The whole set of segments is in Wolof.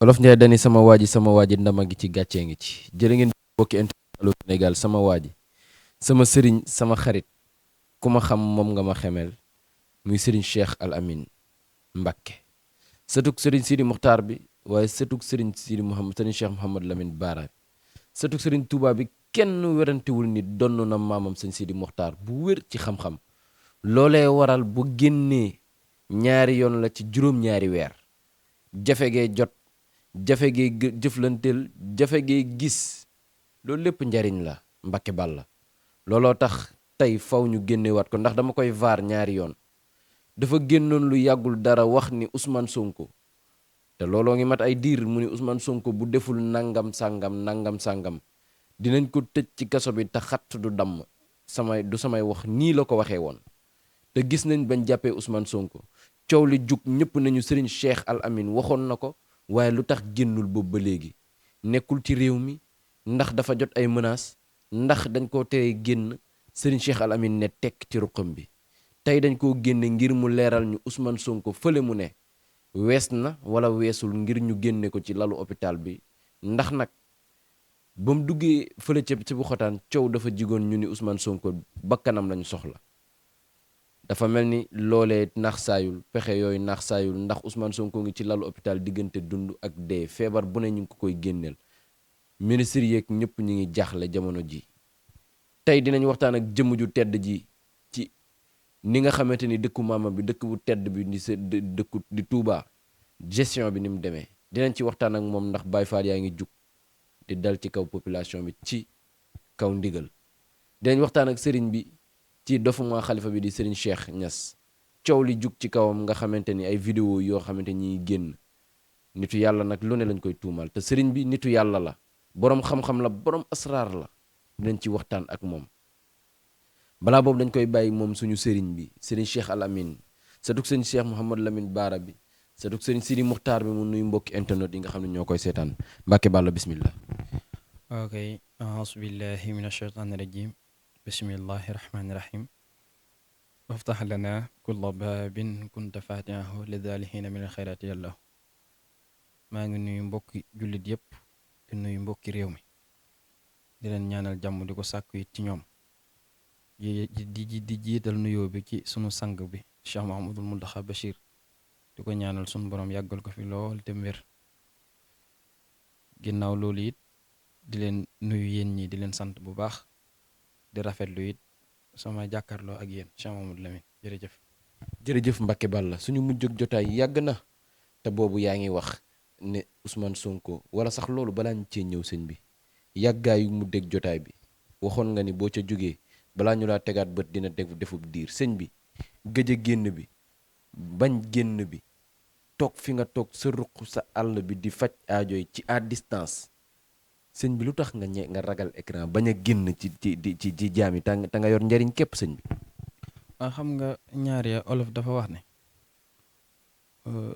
Olof Njaay dani sama waaji ndama ngi ci gàccee ngi ci jërë ngeen bokki internet Allô Sénégal sama waaji sama sëriñ sama xarit ku ma xam moom nga ma xemel muy sëriñ Cheikh Al Amin Mbakke sëtug sëriñ Sidi Muxtaar bi waaye sëtug sëriñ Cheikh Mouhamad Lamine Baara bi sëtug sëriñ Touba bi kenn werantewul ni donn na maamam sëñ Sidi Muxtaar bu wér ci xam-xam loolee waral bu génnee ñaari yoon la ci juróom-ñaari weer jafe gee jot jafe gee jëflanteel jafe gee gis loolu lépp njariñ la Mbàkke Bàlla looloo tax tey faw ñu génnewaat ko ndax dama koy vaar ñaari yoon dafa génnoon lu yàggul dara wax ni Ousmane Sonko te looloo ngi mat ay diir mu ni Ousmane Sonko bu deful nangam sàngam dinañ ko tëj ci kaso bi te xatt du damm samay wax nii la ko waxee woon te gis nañ bañ jàppee Ousmane Sonko coow li jug ñëpp nañu Serigne Cheikh Al Amin waxoon na ko waaye lu tax génnul boobu ba léegi nekkul ci réew mi ndax dafa jot ay menaces ndax dañ koo teree génn Serigne Cheikh Al Amin ne tekk ci ruqam bi tey dañ koo génne ngir mu leeral ñu Ousmane Sonko fële mu ne wees na wala weesul ngir ñu génne ko ci lalu hôpital bi ndax nag ba mu duggee fële ci bu xotaan coow dafa jigoon ñu ni Ousmane Sonko bakkanam lañu soxla dafa mel ni loolee naax saayul pexe yooyu naax saayul ndax Ousmane Sonko ngi ci lalu hôpital diggante dund ak dee feebar bu ne ñu ngi ko koy génneel ministre yeeg ñëpp ñu ngi jaaxle jamono ji tey dinañ waxtaan ak jëmm ju tedd ji ci ni nga xamante ni dëkku maama bi dëkk bu tedd bi dëkku di Touba gestion bi ni mu demee dinañ ci waxtaan ak moom ndax Baye Fall yaa ngi jug di dal ci kaw population bi ci kaw ndigal dinañ waxtaan ak sëriñ bi ci dofuma xalifa bi di sëriñ Cheikh Niass coow li jug ci kawam nga xamante ni ay vidéo yoo xamante ñi génn nitu yàlla nag lu ne lañ koy tuumal te sëriñ bi nitu yàlla la boroom xam-xam la boroom asraar la dinañ ci waxtaan ak moom balaa boobu dañ koy bàyyi moom suñu sëriñ bi sëriñ Cheikh Al Amin saduk sëriñ Cheikh Mouhamad Lamine Baara bi saduk sëriñ Sidi Muxtaar bi mu nuy mbokki internet yi nga xam ne ñoo koy seetaan Mbàkke Bàlla bismillah ok auzu billahi min ashaytaani rajim bismillahi rahmaani rahim waftax lana kulla baabin kunta fatihahu lidaalihina min alxayraati yàlla maa ngi nuyu mbokki jullit yépp di nuyu mbokki réew mi di leen ñaanal jàmm di ko sàkku it ci ñoom di jiital nuyoo bi ci sunu sang bi Cheikh Mahamadul Muntaxa Bachir di ko ñaanal sunu borom yàggal ko fi lool te wér ginnaaw loolu it di leen nuyu yéen ñi di leen sant bu baax di rafetlu it sama jàkkaarloo ak yéen Cheikh Mamadou Lamine jërëjëf Mbàkke Bàlla suñu mujjug jotaay yàgg na te boobu yaa ngi wax ne Ousmane Sonko wala sax loolu balaa ñu cee ñëw sëñ bi yàggaayu mu dégg jotaay bi waxoon nga ni boo ca jógee balaa ñu laa tegaat bët dina defub diir sëñ bi gëj a génn bi bañ génn bi toog fi nga toog sa ruq sa àll bi di faj aajo yi ci à distance sëñ bi lu tax nga ragal écran bañ a génn ci jaam yi te nga yor njariñ képp sëñ bi. waaw xam nga ñaari olof dafa wax ne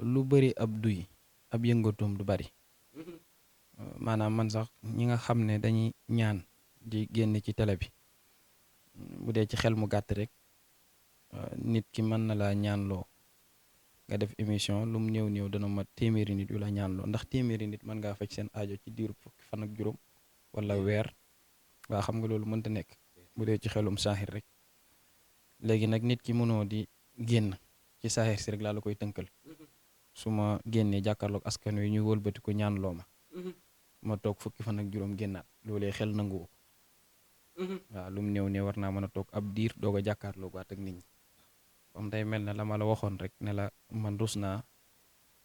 lu bari ab duy ab yëngatoom du bari maanaam man sax ñi nga xam ne dañuy ñaan di génn ci télé bi bu dee ci xel mu gàtt rek nit ki mën na laa ñaanloo nga def émission lu mu néew dana ma téeméeri nit yu la ñaanloo ndax téeméeri nit mën ngaa faj seen aajo ci diiru fukki fan ak juróom wala weer waa xam nga loolu mënta nekk bu dee ci xelum saaxir rek léegi nag nit ki mënoo di génn ci saaxir si rek laa la koy tënkal su ma génnee jàkkaarloog askan wi ñu wëlbati ko ñaanloo ma toog fukki fan ak juróom génnaat loolee xel nanguwu ko waaw lu mu néew war naa mën a toog ab diir doog a jàkkaarloog waat ak nit ñi comme day mel ne la ma la waxoon rek ne la man rus naa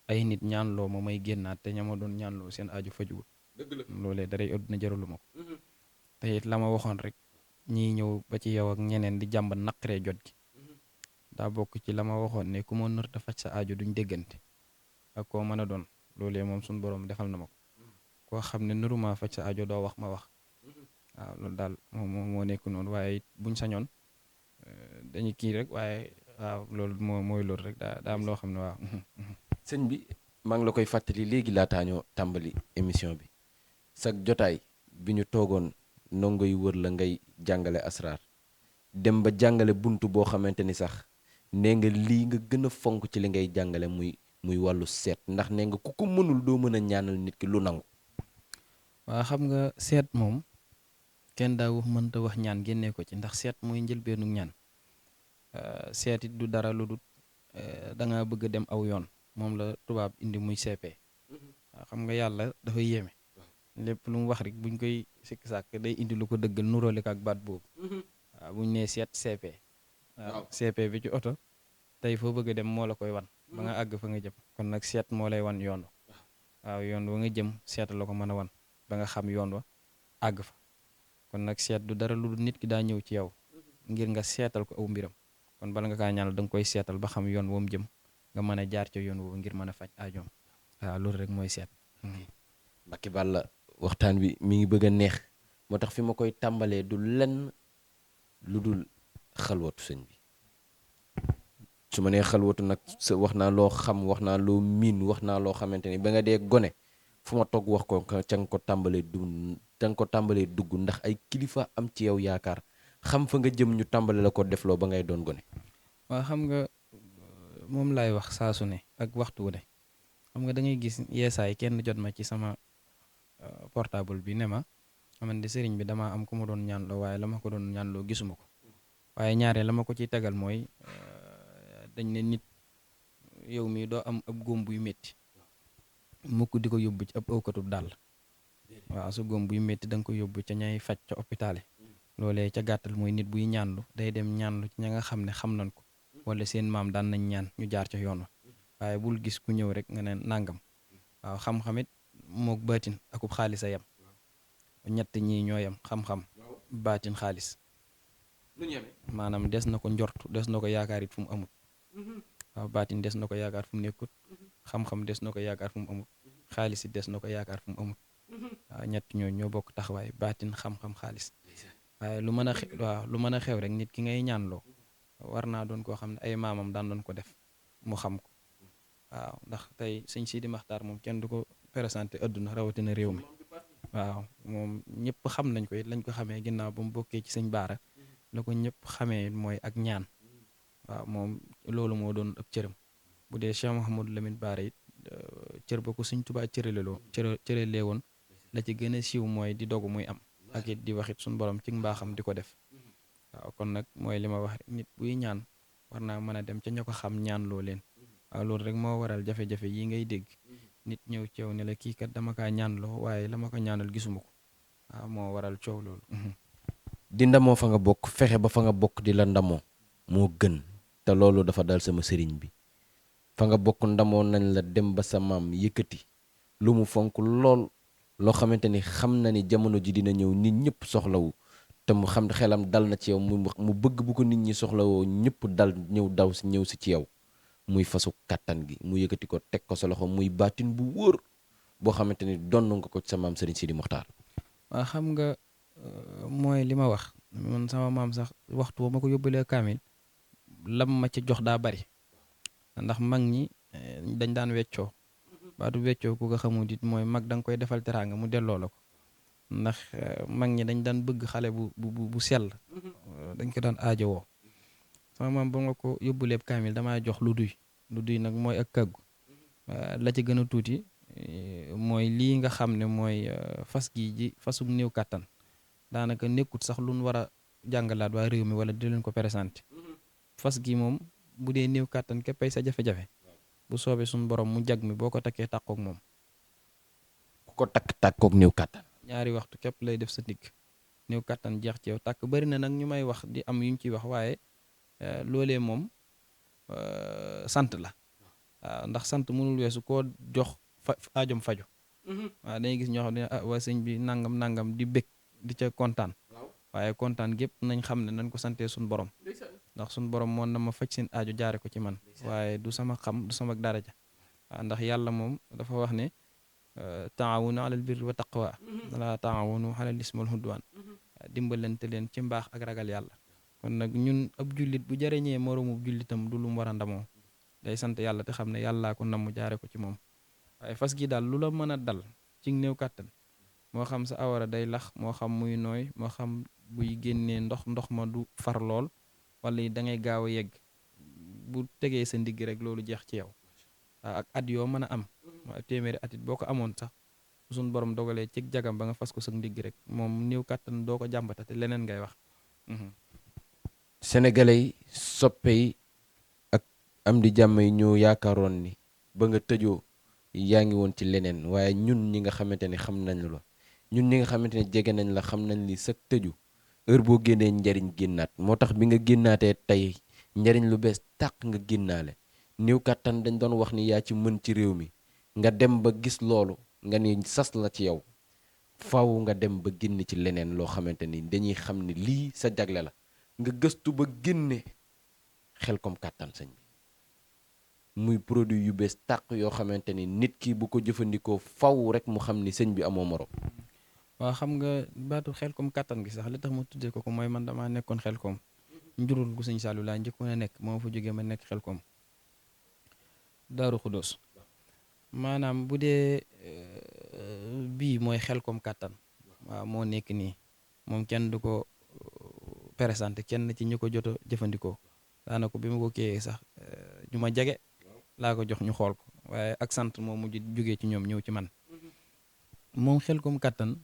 ay nit ñaanloo ma may génnaat te ña ma doon ñaanloo seen aju fajuwul loolee daray adduna jaralu ma ko te it la ma waxoon rek ñiy ñëw ba ci yow ak ñeneen di jàmbat naqaree jot gi daa bokk ci la ma waxoon ne ku ma nër ta faj sa aajo duñ déggante ak koo mën a doon loolee moom suñ borom defal na ma ko koo xam ne nëruma faj sa aajo doo wax ma wax waaw loolu daal moo nekk noonu waaye it buñ sañoon dañu kii rek waaye waaw loolu mooy loolu rek daa am loo xam ne waaw. sëñ bi maa ngi la koy fàttali léegi laataañoo tàmbali émission bi sag jotaay bi ñu toogoon ndongo yu wër la ngay jàngale asraar dem ba jàngale bunt boo xamante ni sax nee nga lii nga gën a fonk ci li ngay jàngale muy muy wàllu seet ndax nee nga ku ko mënul doo mën a ñaanal nit ki lu nangu. waa xam nga seet moom kenn daa mënta wax ñaan génnee ko ci ndax seet mooy njëlbeenu ñaan. Seet it du dara lu dul da nga bëgg a dem aw yoon moom la tubaab indi muy CP. waaw xam nga yàlla dafa yéeme. lépp lu mu wax rek buñ koy sikk sàkk day indi lu ko dëggal nuróole ko ak baat boobu. waaw buñ nee seet CP. waaw CP bi ci oto tey foo bëgg a dem moo la koy wan. ba nga àgg fa nga jëm kon nag seet moo lay wan yoon wa. waaw yoon wa nga jëm seet la ko mën a wan ba nga xam yoon wa àgg fa kon nag seet du dara lu dul nit ki daa ñëw ci yow ngir nga seetal ko aw mbiram kon bala nga kaa ñaanal da nga koy seetal ba xam yoon woom jëm nga mën a jaar ca yoon woowu ngir mën a faj aajoom waaw loolu rek mooy seet. Mbacké Balla waxtaan bi mi ngi bëgg a neex moo tax fi ma koy tàmbalee du lenn lu dul xalwatu sëñ bi su ma nee xalwatu nag sa wax naa loo xam wax naa loo miin wax naa loo xamante ni ba nga dee gone fu ma toog wax ko ca nga ko tàmbalee dugg ndax ay kilifa am ci yow yaakaar xam fa nga jëm ñu tàmbale la ko defloo ba ngay doon gone. waaw xam nga moom laay wax saa su ne ak waxtu wu ne xam nga da ngay gis yeesaay kenn jot ma ci sama portable bi ne ma man de sëriñ bi damaa am ku ma doon ñaanloo waaye la ma ko doon ñaanloo gisuma ko waaye ñaaree la ma ko ciy tegal mooy dañ ne nit yow mii doo am ab góom buy métti mukk di ko yóbbu ci ab ëwkatub dàll waaw su góom buy métti da nga ko yóbbu ca ñay faj ca hôpital yi loolee ca gàttal mooy nit buy ñaanlu day dem ñaanlu ci ña nga xam ne xam nañ ko wala seen maam daan nañ ñaan ñu jaar ca yoon wa waaye bul gis ku ñëw rek nga ne nàngam waaw xam-xamit mook baatin akub xaalis a yem ñett ñii ñoo yem xam-xam baatin xaalis maanaam des na ko njort des na ko yaakaar it fu mu amut waaw baatin des na ko yaakaar fu mu nekkut xam-xam des na ko yaakaar fu mu amut xaalis it des na ko yaakaar fu mu amut waaw ñett ñoo bokk taxawaay baatin xam-xam xaalis waaye lu mën a xew rek nit ki ngay ñaanloo war naa doon koo xam ne ay maamam daan doon ko def mu xam ko waaw ndax tey sëñ Sidi Maxtaar moom kenn du ko présenté adduna rawatina réew mi waaw moom ñëpp xam nañ ko it lañ ko xamee ginnaaw ba mu bokkee ci sëñ Baara la ko ñëpp xamee mooy ak ñaan waaw moom loolu moo doon ab cëram bu dee Cheikh Mouhamadou Lamine Baara it cër ba ko sëñ Tuubaa cëralee woon la ci gën a siiw mooy di dogu muy am ak it di waxit suñu borom ci mbaaxam di ko def waaw kon nag mooy li ma wax rek nit buy ñaan war naa mën a dem ca ña ko xam ñaan loo leen waaw loolu rek moo waral jafe-jafe yi ngay dégg nit ñëw ci yow ne la kii kat dama kaa ñaanloo waaye la ma ko ñaanal gisuma ko waaw moo waral coow loolu. di ndamoo fa nga bokk fexe ba fa nga bokk di la ndamoo moo gën te loolu dafa dal sama sëriñ bi fa nga bokk ndamoo nañ la dem ba sa maam yëkkati lu mu fonk lool loo xamante ni xam na ni jamono ji dina ñëw nit ñëpp soxlawu te mu xam xelam dal na ci yow mu bëgg bu ko nit ñi soxlawoo ñëpp dal ñëw si ci yow muy fasu kàttan gi mu yëkkati ko teg ko sa loxo muy baatin bu wóor boo xamante ni donn nga ko ci sa maam Serigne Sidi Mokhtar. waaw xam nga mooy li ma wax man sama maam sax waxtu ma ko yóbbalee kaamil lam ma ci jox daa bari ndax mag ñi dañ daan weccoo baatu weccoo ku ko xamul it mooy mag da nga koy defal teraanga mu delloo la ko ndax mag ñi dañ daan bëgg xale bu sell dañ ko daan aajowoo sama maam ba nga ko yóbbuleeb kaamil damaa jox lu duy nag mooy ak kàggu la ci gën a tuuti mooy lii nga xam ne mooy fas gi ji fasum néew kàttan daanaka nekkut sax lu nu war a jàngalaat waa réew mi wala di leen ko présenté fas gi moom bu dee néew kàttan képpay sa jafe-jafe bu soobee suñu borom mu jag mi boo ko takkee tàkkook moom ku ko takk tàkkook néew kàttan ñaari waxtu képp lay def sa ndigg néew kàttan jeex ci yow tàkk bari na nag ñu may wax di am yu ñu ciy wax waaye loolee moom sant la waaw ndax sant mënul weesu koo jox aajom faju waaw dañuy gis ñoo xam ne waa sëñ bi nangam di bëgg di ca kontaan waaye kontaan gépp nañ xam ne nañ ko santee suñu borom ndax suñu borom moo na ma faj seen aajo jaare ko ci man waaye du sama xam du sama daraja waaw ndax yàlla moom dafa wax ne taawunu alal birri wa taqwa wala taawunu alal ismi wal udwan dimbalante leen ci mbaax ak ragal yàlla kon nag ñun ab jullit bu jariñee moroomu jullitam du lu mu war a ndamoo day sant yàlla te xam ne yàllaa ko namm jaare ko ci moom waaye fas gi daal lu la mën a dal ci néew kàttan moo xam sa awara day lax moo xam muy nooy moo xam buy génnee ndox ma du far lool wala da ngay gaaw a yegg bu tegee sa ndigg rek loolu jeex ci yow ak at yoo mën a am waaw téeméeri at it boo ko amoon sax suñ borom dogalee ci jagam ba nga fas ko sa ndigg rek moom néew kàttan doo ko jàmbata te leneen ngay wax. sénégalais yi soppe yi ak am di jàmm yi ñoo yaakaaroon ni ba nga tëjoo yaa ngi woon ci leneen waaye ñun ñi nga xamante ne xam nañ la ñun ñi nga xamante ne jege nañ la xam nañ li sa tëju heure boo génnee njariñ génnaat moo tax bi nga génnaatee tey njariñ lu bees tàq nga génnaale néew kàttan dañ doon wax ni yaa ci mën ci réew mi nga dem ba gis loolu nga ni sas la ci yow faaw nga dem ba génn ci leneen loo xamante ni dañuy xam ni lii sa jagle la nga gëstu ba génne Xelcom Kattan sëñ bi muy produit yu bees tàq yoo xamante ni nit ki bu ko jëfandikoo faw rek mu xam ni sëñ bi amoo morom. waaw xam nga baatu Xelcom Kattan gi sax li tax ma tuddee ko mooy man damaa nekkoon Xelcom njurul gu sëñ Saliou laa njëkkoon a nekk moo fa jógee ma nekk Xelcom Daaru Xudóos maanaam bu dee bii mooy Xelcom Kattan waaw moo nekk nii moom kenn du ko présenté kenn ci ñu ko jot a jëfandikoo daanaka bi ma ko kiiyee sax ñu ma jege laa ko jox ñu xool ko waaye ak sant moo mujj jógee ci ñoom ñëw ci man moom Xelcom Kattan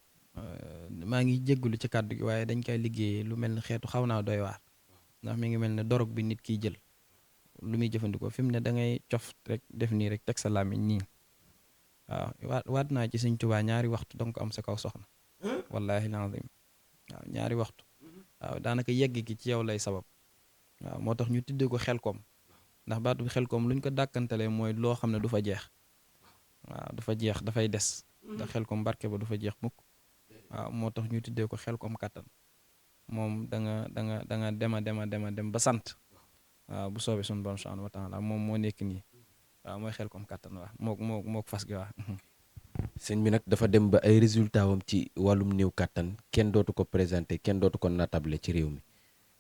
maa ngi jéggulu ci kàddu gi waaye dañ koy liggéeyee lu mel ni xeetu xaw naa doy waar ndax mi ngi mel ne dorog bi nit kiy jël lu muy jëfandikoo fi mu ne da ngay cof rek def nii rek teg sa làmmiñ nii waaw waat naa ci Sëñ Tuubaa ñaari waxtu danga ko am sa kaw soxna wallaahi lazim waaw ñaari waxtu waaw daanaka yegg gi ci yow lay sabab waaw moo tax ñu tuddee ko Xelcom ndax baatu bi Xelcom lu ñu ko dàkkantalee mooy loo xam ne du fa jeex waaw du fa jeex dafay des ndax Xelcom barke ba du fa jeex mukk waaw moo tax ñu tuddee ko Xelcom Kattan moom da nga dem ba sant waaw bu soobee suñu borom subhaanahu wa taala moom moo nekk nii waaw mooy Xelcom Kattan waaw moo fas gi waaw. sëñ bi nag dafa dem ba ay résultat wam ci wàllum néew kàttan kenn dootu ko présenté kenn dootu ko natable ci réew mi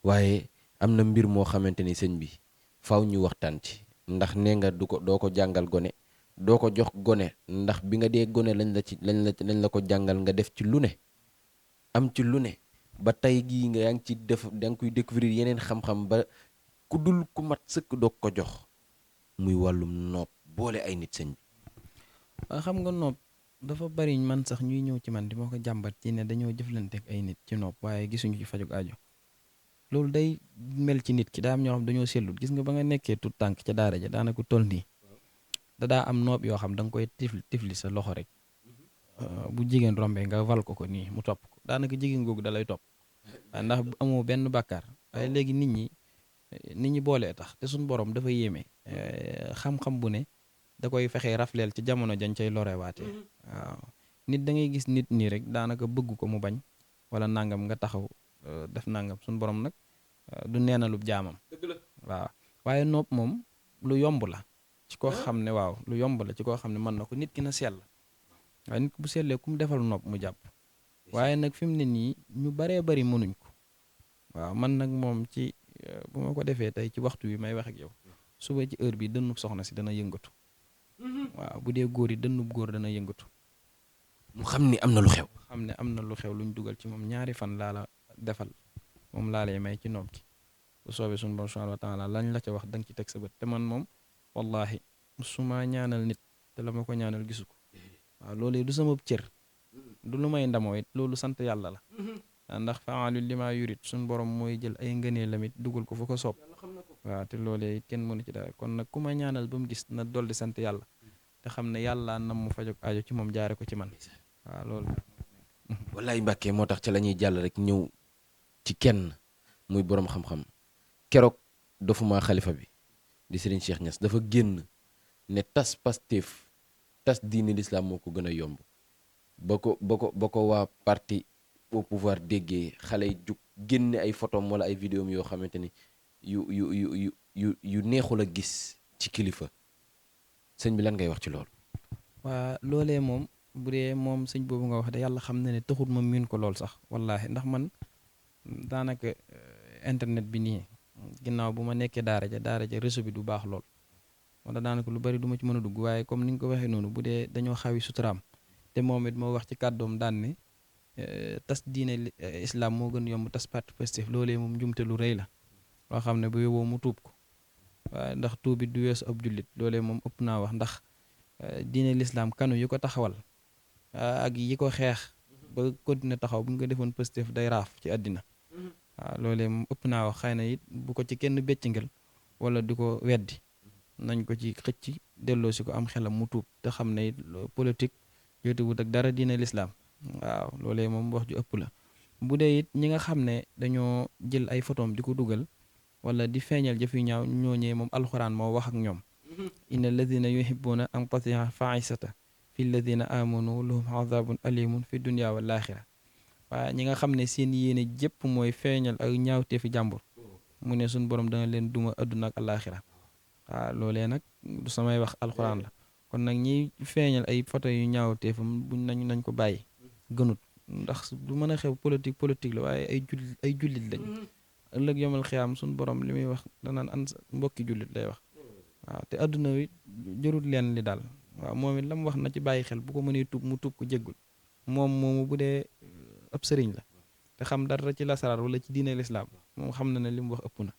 waaye am na mbir moo xamante ni sëñ bi faw ñu waxtaan ci ndax nee nga doo ko jàngal gone doo ko jox gone ndax bi nga dee gone lañ la ko jàngal nga def ci lu ne am ci lu ne ba tey gii nga yaa ngi ci def da nga koy découvrir yeneen xam-xam ba ku dul ku mat sëkk doog ko jox muy wàllum nopp boole ay nit sëñ bi. waaw xam nga nopp dafa bari man sax ñuy ñëw ci man di ma ko jàmbat ci ne dañoo jëflanteek ay nit ci nopp waaye gisuñu ci fajug aajo loolu day mel ci nit ki daa am ñoo xam dañoo sellut gis nga ba nga nekkee tut tànk ca daara ja daanaka toll nii daa am noob yoo xam da nga koy tifli sa loxo rek bu jigéen rombee nga wal ko nii mu topp ko daanaka jigéen googu da lay topp ndax amoo benn bàkkaar waaye léegi nit ñi boolee tax te suñ borom dafa yéeme xam-xam bu ne da koy fexee rafleel ci jamono jañ cay lorewaatee waaw nit da ngay gis nit nii rek daanaka bëgg ko mu bañ wala nangam nga taxaw def nangam suñ borom nag du neenalub jaamam waaw waaye nopp moom lu yomb la ci koo xam ne waaw lu yomb la ci koo xam ne mën na ko nit ki na sell waaye nit bu sellee ku mu defal nopp mu jàpp waaye nag fi mu ne nii ñu baree bari mënuñ ko waaw man nag moom ci bu ma ko defee tey ci waxtu wi may wax ak yow suba ci heure bi dënnub soxna si dana yëngatu waaw bu dee góor yi dënnub góor dana yëngatu mu xam ni am na lu xew. xam ne am na lu xew luñ dugal ci moom ñaari fan laa la defal moom laa lay may ci nopp gi bu soobee suñu borom subhanahu wa taala lañ la ca wax danga ci teg sa bët te man moom wallahi su ma ñaanal nit te la ma ko ñaanal gisu ko waaw loolu du sama cër du lu may ndamoo it loolu sant yàlla la ndax faalu li ma yurit suñu borom mooy jël ay ngënee lamit dugal ko fu ko soob waaw te loolee it kenn mënu ci dara kon nag ku ma ñaanal ba mu gis na dolli sant yàlla te xam ne yàlla nam mu fajog aajo ci moom jaare ko ci man waaw loolu. wallaay Mbàkke moo tax ca la ñuy jàll rek ñëw ci kenn muy boroom xam-xam keroog dofuma xalifa bi di Serigne Cheikh Niass dafa génn ne tas Pastef tas diini lislaam moo ko gën a yomb ba ko waa parti au pouvoir déggee xale yi jug génne ay photom wala ay vidéom yoo xamante ni yu neexul a gis ci kilifa sëñ bi lan ngay wax ci loolu. waa loolee moom bu dee moom sëñ boobu nga wax de yàlla xam na ne taxul ma miin ko lool sax wallaahi ndax man daanaka internet bi nii ginnaaw bu ma nekkee daara ja réseau bi du baax lool wala daanaka lu bari du ma ci mën a dugg waaye comme ni nga ko waxee noonu bu dee dañoo xawi suturaam te moom it moo wax ci kàddoom daan ne tas diine islam moo gën yomb tas parti Pastef loolee moom njumte lu rëy la loo xam ne bu yóbboo mu tuub ko waaye ndax tuubit du weesu ab jullit loolee moom ëpp naa wax ndax diine lislaam kanu yi ko taxawal ak yi ko xeex ba continuer taxaw bu ñu ko defoon Pastef day raaf ci àddina waaw loolee moom ëpp naa wax xëy na it bu ko ci kenn beccingal wala di ko weddi nañ ko ci xëcc delloo si ko am xelam mu tuub te xam ne it politique jotewut ak dara diine lislaam waaw loolee moom wax ju ëpp la bu dee it ñi nga xam ne dañoo jël ay photom di ko dugal wala di feeñal jëf yu ñaaw ñooñee moom alxuraan moo wax ak ñoom inna alladina yuhibbuna an tatia faisata fi alladina amanu lahum azabun alimun fi dunya wal axira waaye ñi nga xam ne seen yéene jëpp mooy feeñal ak ñaawtee fi jàmbur mu ne suñ borom dana leen duma adduna ak alaxira waaw loolee nag du samay wax alxuraan la kon nag ñiy feeñal ay photo yu ñaawteefam buñ nañ ko bàyyi gënut ndax du mën a xew politique la waaye ay jullit lañ ëllëg yomal xiyaam suñ borom li muy wax danaan an mbokki jullit lay wax waaw te adduna wi jërut leen li daal waaw moom it la mu wax na ci bàyyi xel bu ko mënee tuub mu tuub ko jéggul moom moomu bu dee ab sëriñ la te xam dara ci lasaraar wala ci diine lislaam moom xam na ne li mu wax ëpp na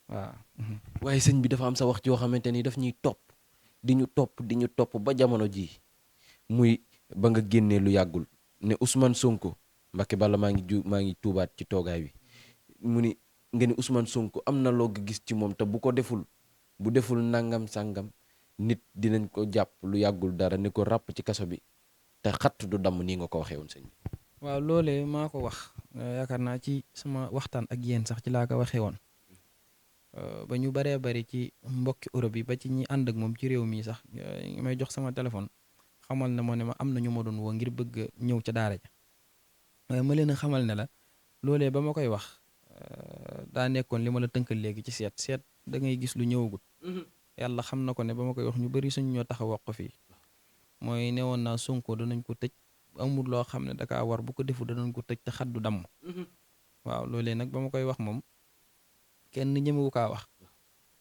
waaw. waaye sëñ bi dafa am sa wax yoo xamante ni daf ñuy topp di ñu topp ba jamono jii muy ba nga génnee lu yàggul ne Ousmane Sonko Mbacke Balla maa ngi tuubaat ci toogaay wi mu ni nga ni Ousmane Sonko am na loo gis ci moom te bu deful nangam sàngam nit dinañ ko jàpp lu yàggul dara ni ko ràpp ci kaso bi te xatt du damm nii nga ko waxee woon sëñ bi. waaw loolee maa ko wax yaakaar naa ci sama waxtaan ak yéen sax ci laa ko waxee woon ba ñu baree bari ci mbokki Europe yi ba ci ñi ànd ak moom ci réew mi sax may jox sama téléphone xamal na moo ne ma am na ñu ma doon woo ngir bëgg ñëw ca daara ja waaye ma leen a xamal ne la loolee ba ma koy wax daa nekkoon li ma la tënkal léegi ci seet da ngay gis lu ñëwagut yàlla xam na ko ne ba ma koy wax ñu bari suñ ñoo tax a wax ko fii mooy newoon naa Sonko danañ ko tëj amul loo xam ne dakaa war bu ko defu danañ ko tëj te xaddu damm waaw loolee nag ba ma koy wax moom kenn ñemewu kaa wax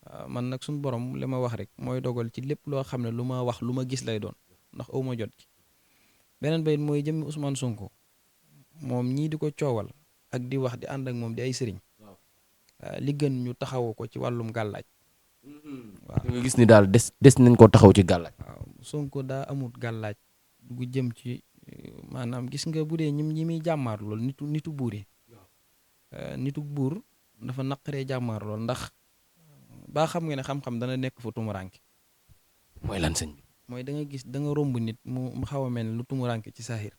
waaw man nag suñ borom li ma wax rek mooy dogal ci lépp loo xam ne lu ma wax lu ma gis lay doon ndax aw ma jot ci beneen bayit mooy jëmmi Ousmane Sonko moom ñii di ko coowal ak di wax di ànd ak moom di ay sëriñ li gën ñu taxawu ko ci wàllum gàllaaj waaw nga gis ni daal des nañ ko taxaw ci gàllaaj. waaw Sonko daa amut gàllaaj gu jëm ci maanaam gis nga bu dee ñi muy jàmmaar lool nitu buur yi nitu buur dafa naqaree jàmmaar lool ndax baa xam nga ne xam-xam dana nekk fa tumuranke mooy lan sëñ bi. mooy da nga gis da nga romb nit mu xaw a mel ne lu tumuranke ci saaxir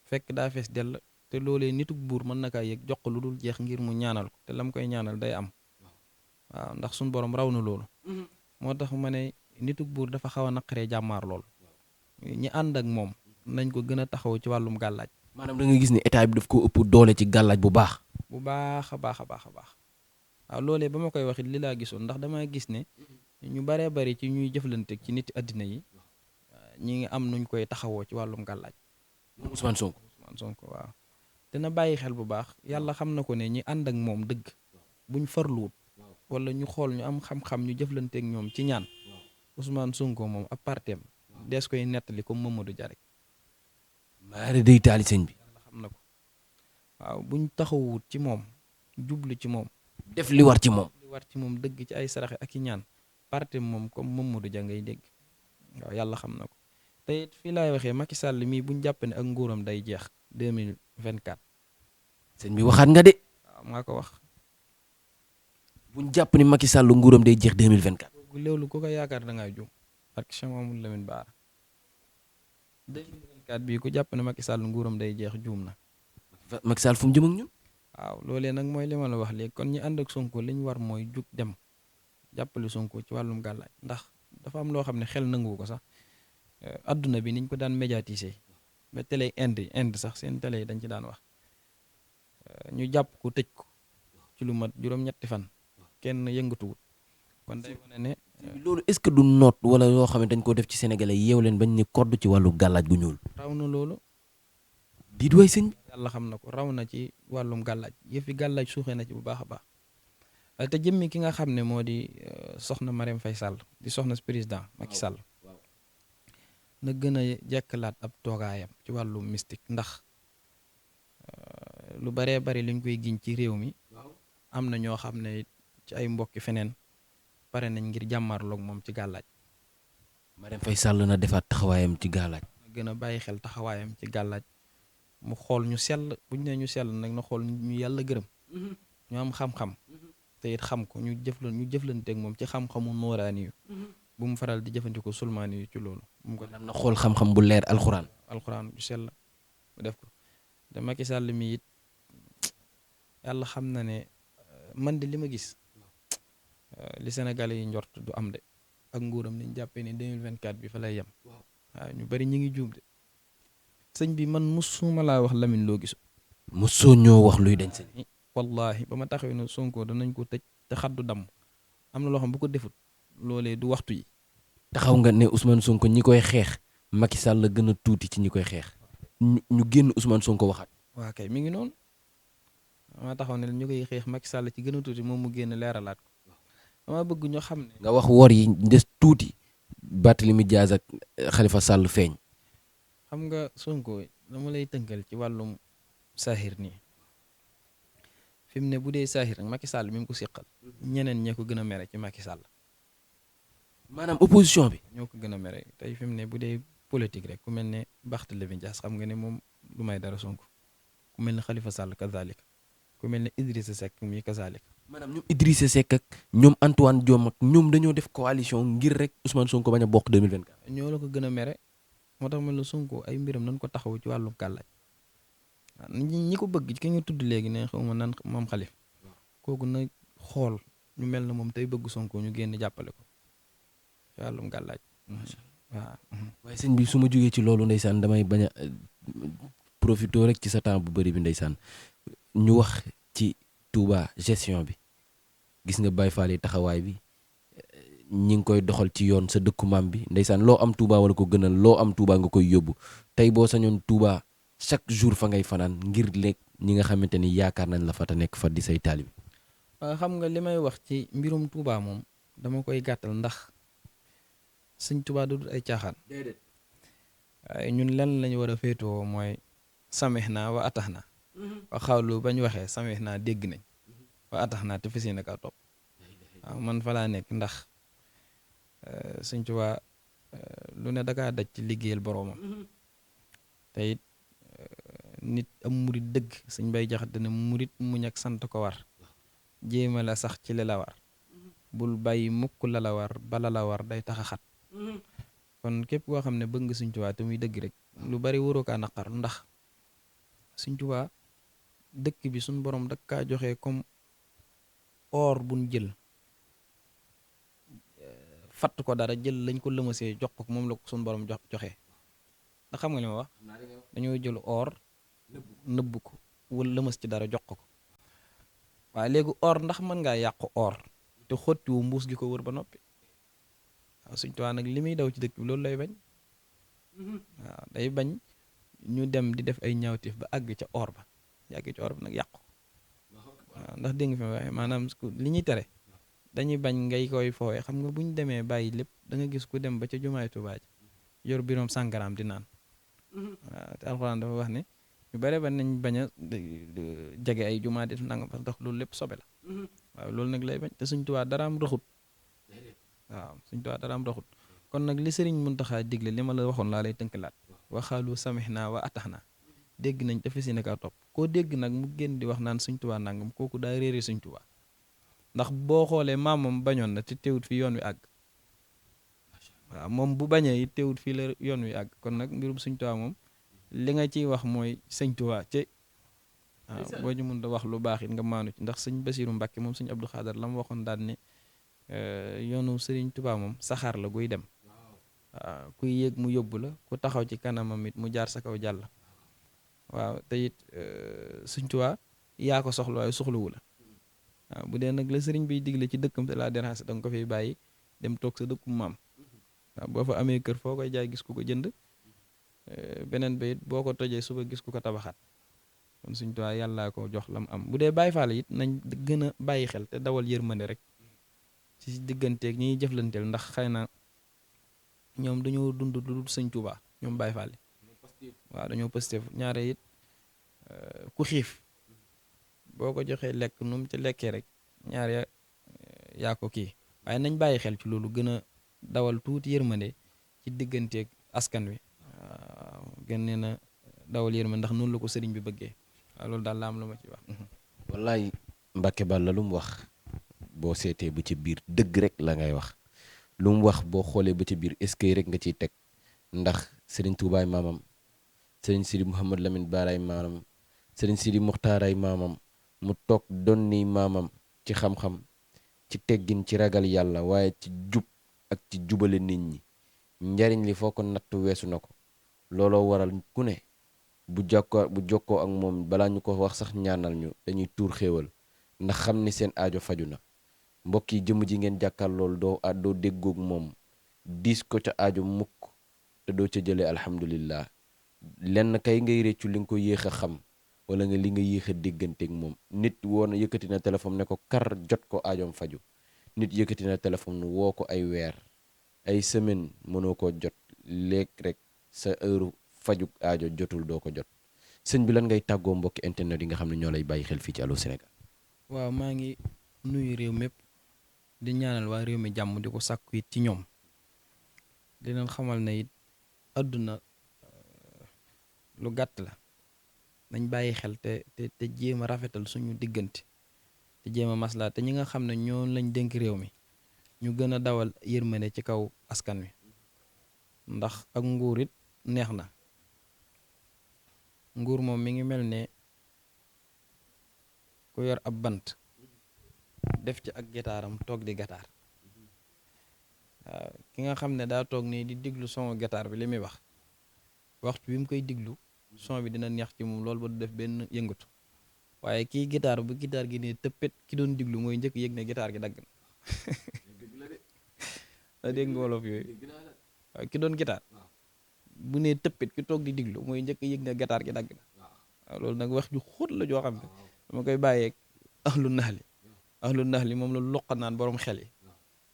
fekk daa fees dell te loolee nitu buur mën na kaa yëg jox ko lu dul jeex ngir mu ñaanal ko te lam koy ñaanal day am waaw ndax suñ borom raw na loolu moo tax ma ne nitu buur dafa xaw a naqaree jàmmaar lool ñi ànd ak moom nañ ko gën a taxaw ci wàllum gàllaaj maanaam da nga gis ni état bi daf ko ëpp doole ci gàllaaj bu baax. bu baax a baax a baax a baax waaw loolee ba ma koy waxit li laa gisoon ndax damaa gis ne ñu baree bari ci ñuy jëflante ci nit àddina yi ñi ngi am nuñ koy taxawoo ci wàllum gàllaaj Ousmane Sonko waaw dina bàyyi xel bu baax yàlla xam na ko ne ñi ànd ak moom dëgg buñ farluwut wala ñu xool ñu am xam-xam ñu jëflanteek ñoom ci ñaan Ousmane Sonko moom ab parteem dees koy nettali comme Mamadou Dia rek maare day taali sëñ bi. yàlla xam na ko waaw buñ taxawut ci moom jublu ci moom def li war ci moom. li war ci moom dëgg ci ay saraxe ak i ñaan parteem moom comme Mamadou Dia ngay dégg waaw yàlla xam na ko te it fii laay waxee Macky Sall mii buñ jàpp ne ak nguuram day jeex 2024 sëñ bi waxaat nga de. waaw maa ko wax buñ jàpp ni Macky Sall nguuram day jeex 2024. loolu ku ko yaakaar da ngaa juum parce que Cheikh Mamadou Lamine Bara 2024 bii ku jàpp ne Macky Sall nguuram day jeex juum na. Macky Sall fu mu jëm ak ñun. waaw loolee nag mooy li ma la wax léegi kon ñi ànd ak Sonko li ñu war mooy jug dem jàppale Sonko ci wàllum gàllaaj ndax dafa am loo xam ne xel nangu ko sax adduna bi niñ ko daan médiatiser ba télé Inde sax seen télé yi dañ ci daan wax ñu jàpp ko tëj ko ci lu mat juróom-ñetti fan kenn yëngatuwut kon day wane ne. loolu est-ce que du noot wala yoo xam ne dañ ko def ci sénégalais yeew leen bañ ni kodd ci wàllu gàllaaj gu ñuul. raw na loolu. diit waay sëñ bi. yàlla xam na ko raw na ci wàllum gàllaaj yëfi gàllaaj suuxee na ci bu baax a baax te jëmmi ki nga xam ne moo di soxna Marème Faye Sall di soxna président Macky Sall na gën a jekkalaat ab toogaayam ci wàllum mystique ndax lu baree bari liñ koy giñ ci réew mi am na ñoo xam ne ci ay mbokki feneen pare nañ ngir jàmmarloog moom ci gàllaaj. Marème Faye Sall na defaat taxawaayam ci gaalaaj. gën a bàyyi xel taxawaayam ci gàllaaj mu xool ñu sell bu ñu nee ñu sell nag na xool ñu yàlla gërëm ñu am xam-xam te it xam ko ñu jëflanteeg moom ci xam-xamu nooraani yu bu mu faral di jëfandikoo sulmaani yu ci loolu mu ko na xool xam-xam bu leer alxuraan. alxuraan yu sell mu def ko te Macky Sall mi it yàlla xam na ne man de li ma gis li Sénégalais yi njort du am de ak nguuram niñ jàppee ne 2024 bi fa lay yem waaw ñu bari ñi ngi juum de sëñ bi man musuma laa wax Lamine loo gisu mosoo ñoo wax luy dañ sëñ. wallahi ba ma taxawee ne Sonko danañ ko tëj te xaddu damm am na loo xam bu ko defut loolee du waxtu yi. taxaw nga ne Ousmane Sonko ñi koy xeex Macky Sall la gën a tuuti ci ñi koy xeex. ñu génn Ousmane Sonko waxaat. waa kay mi ngi noonu ma taxaw ne ñu koy xeex Macky Sall ci gën a tuuti moom mu génn leeralaat ko dama bëgg ñoo xam ne. nga wax wor yi des tuuti Barthélémy Dias ak Khalifa Sall feeñ. xam nga Sonko dama lay tënkal ci wàllum saahir nii fi mu ne bu dee saahir nag Macky Sall mi ngi ko seqal ñeneen ñee ko gën a mere ci Macky Sall. maanaam opposition bi. ñoo ko gën a mere tey fi mu ne bu dee politique rek ku mel ne Barthélémy Dias xam nga ne moom lu may dara Sonko ku mel ne Khalifa Sall kazalika ku mel ne Idrissa Seck mi kazalika. maanaam ñoom Idrissa Seck ak ñoom Antoine Diome ak ñoom dañoo def coalition ngir rek Ousmane Sonko bañ a bokk 2024. ñoo la ko gën a mere moo tax man la Sonko ay mbiram nañ ko taxaw ci wàllu gàllaaj ñi ko bëgg ki nga tudd léegi ne xaw ma nan moom xalif kooku na xool ñu mel na moom tey bëgg Sonko ñu génn jàppale ko ci wàllum gàllaaj waaw. waaye sëñ bi su ma jógee ci loolu ndeysaan damay bañ a profité rek ci sa temps bu bëri bi ndeysaan ñu wax ci Touba gestion bi gis nga Baye Fall yi taxawaay bi ñi ngi koy doxal ci yoon sa dëkku maam bi ndeysaan loo am Touba wala ko gënal loo am Touba nga koy yóbbu tey boo sañoon Touba chaque jour fa ngay fanaan ngir lekk ñi nga xamante ni yaakaar nañ la fa te nekk fa di say taalibi. waaw xam nga li may wax ci mbirum Touba moom dama koy gàttal ndax sëñ Touba du dul ay caaxaan waaye ñun lenn lañu war a féetoo mooy samih naa wa atax naa wa xawlu bañ waxee samih naa dégg nañ wa atax naa te fas yéene kaa topp waaw man fa laa nekk ndax sëñ Touba lu ne dakaa daj ci liggéeyal boroomam te it nit am murit dëgg sëñ Bay Jaxate ne murit muñ ak sant ko war jéema la sax ci li la war bul bàyyi mukk la la war bala la war day tax a xat kon képp koo xam ne bëgg nga sëñ Touba te muy dëgg rek lu bari waroo kaa naqar ndax sëñ Touba dëkk bi suñ borom dak kaa joxe comme or buñ jël fatt ko dara jël lañ ko lëmasee jox ko moom la ko suñ borom joxe ndax xam nga li ma wax dañoo jël or nëbb ko wala lëmas ci dara jox ko waaye léegi or ndax mën ngaa yàqu or te xottiwu mbuus gi ko wër ba noppi waaw Sëñ Tuubaa nag li muy daw ci dëkk bi loolu lay bañ waaw day bañ ñu dem di def ay ñaawteef ba àgg ca or ba yàgg ca or ba nag yàqu waaw ndax dégg nga fi ma waxee maanaam li ñuy tere dañuy bañ ngay koy foowee xam nga bu ñu demee bàyyi lépp da nga gis ku dem ba ca jumaay Tuubaa ji yor biroom sàngaraam di naan waaw te alxuraan dafa wax ne ñu bare ba nañ bañ a jege ay jumaa di nangam parce que ndax loolu lépp sobe la waaw loolu nag lay bañ te Sëñ Tuubaa daraam doxut waaw Sëñ Tuubaa daraam doxut kon nag li Sëriñ Muntaxaa digle li ma la waxoon laa lay tënkalaat waxaalu samihna wa ataxna dégg nañ te fas yéene kaa topp koo dégg nag mu génn di wax naan Sëñ Tuubaa nangam kooku daa réere Sëñ Tuubaa ndax boo xoolee maamam bañoon na te teewut fi yoon wi àgg waaw moom bu bañee it teewut fii la yoon wi àgg kon nag mbirum Sëñ Tuubaa moom li nga ciy wax mooy Sëñ Tuubaa ci waaw boo ñu mën a wax lu baax it nga maanu ci ndax sëñ Basiiru Mbàkke moom sëñ Abdou Xaadar la mu waxoon daal ne yoonu Sëriñ Tuubaa moom saxaar la guy dem waaw kuy yéeg mu yóbbu la ku taxaw ci kanamam it mu jaar sa kaw jàll waaw te it Sëñ Tuubaa yaa ko soxla waaye soxlawu la waaw bu dee nag la sëriñ biy digle ci dëkkam te la déranger da nga ko fiy bàyyi dem toog sa dëkku maam waaw boo fa amee kër foo koy jaay gis ku ko jënd beneen ba it boo ko tojee suba gis ku ko tabaxaat kon Sëñ Tuubaa yàllaa ko jox lam am bu dee Baay Faal it nañ gën a bàyyi xel te dawal yërmande rek ci digganteeg ñiy jëflanteel ndax xëy na ñoom dañoo dund lu dul Sëñ Tuubaa ñoom Baay Faal yi waaw dañoo Pastef ñaare it ku xiif boo ko joxee lekk nu mu ci lekkee rek ñaare yaa ko kii waaye nañ bàyyi xel ci loolu, gën a dawal tuuti yërmande ci digganteeg askan wi. waaw gën leen a dawal yërmande ndax noonu la ko sëriñ bi bëggee. waaw loolu daal la am lu ma ci wax. wallaay Mbàkke Balla lu mu wax boo seetee ba ci biir dëgg rek la ngay wax, lu mu wax boo xoolee ba ci biir est-ce que rek nga ciy teg, ndax sëriñ Tuubaay maamam, sëriñ Sidi Mouhamad Lamine Baaraay maamam, sëriñ Sidi Muxtaaraay maamam, mu toog donni maamam ci xam-xam, ci teggin, ci ragal yàlla, waaye ci jub ak ci jubale nit ñi. njariñ li foo ko natt weesu na ko. looloo waral ku ne bu jokkoo ak moom balaa ñu ko wax sax ñaanal ñu dañuy tuur xéewal, ndax xam ni seen aajo faju na. mbokk yi jëmm ji ngeen jàkkaar loolu doo déggoog moom diis ko ca aajo mukk te doo ca jëlee alhamdulillah. lenn kay ngay réccu li nga ko yéex a xam wala nga li nga yéex a dégganteeg moom. nit woo na yëkkati na téléphone ne ko kar jot ko aajoom faju, nit yëkkati na téléphone woo ko ay weer ay semaine mënoo koo jot, léeg rek sa heure faju aajo jotul doo ko jot. sëñ bi lan ngay tàggoo mbokki internet yi nga xam ne ñoo lay bàyyi xel fii ci Allô Sénégal. waaw maa ngi nuyu réew mépp di ñaanal waa réew mi jàmm, di ko sàkku it ci ñoom, di leen xamal ne it àdduna lu gàtt la. nañ bàyyi xel te jéem a rafetal suñu diggante, te jéem a maslaa, te ñi nga xam ne ñoo lañ dénk réew mi ñu gën a dawal yërmande ci kaw askan wi, ndax ak nguur it neex na. nguur moom mi ngi mel ne ku yor ab bant def ci ak gitaaram toog di gataar. waaw ki nga xam ne daa toog nii di diglu son gitaar bi li muy wax, waxtu bi mu koy diglu son bi dina neex ci moom loolu ba du def benn yëngatu, waaye kii gitaar bu gitaar gi ne tëppet ki doon diglu mooy njëkk yëg ne gitaar gi dagg na. da dégg nga wolof yooyu. waaw ki doon gitaar bu ne tëppet ki toog di diglu mooy njëkk yëg ne gitaar gi dagg na. waaw loolu nag wax ju xóot la joo xam ne dama koy bàyyeeg ahlu naxli moom la loqa naan borom xel yi.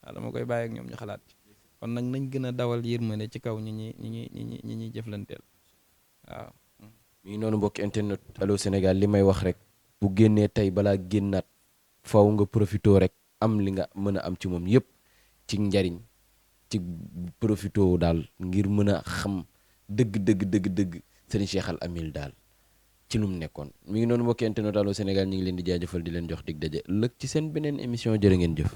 waaw dama koy bàyyeeg ñoom ñu xalaat ci. kon nag nañ gën a dawal yërmande ci kaw ñi ñuy jëflanteel. waaw. mi ngi noonu mbokki internet Allô Sénégal, li may wax rek bu génnee tey balaa génnaat faw nga profitoo rek am li nga mën a am ci moom yépp ci njariñ, ci profitoo daal ngir mën a xam dëgg sëriñ Cheikh Al Amine daal ci lu mu nekkoon. mi ngi noonu mbokki internet Allô Sénégal, ñu ngi leen di jaajëfal di leen jox dig daje ëllëg ci seen beneen émission. jërë ngeen jëf.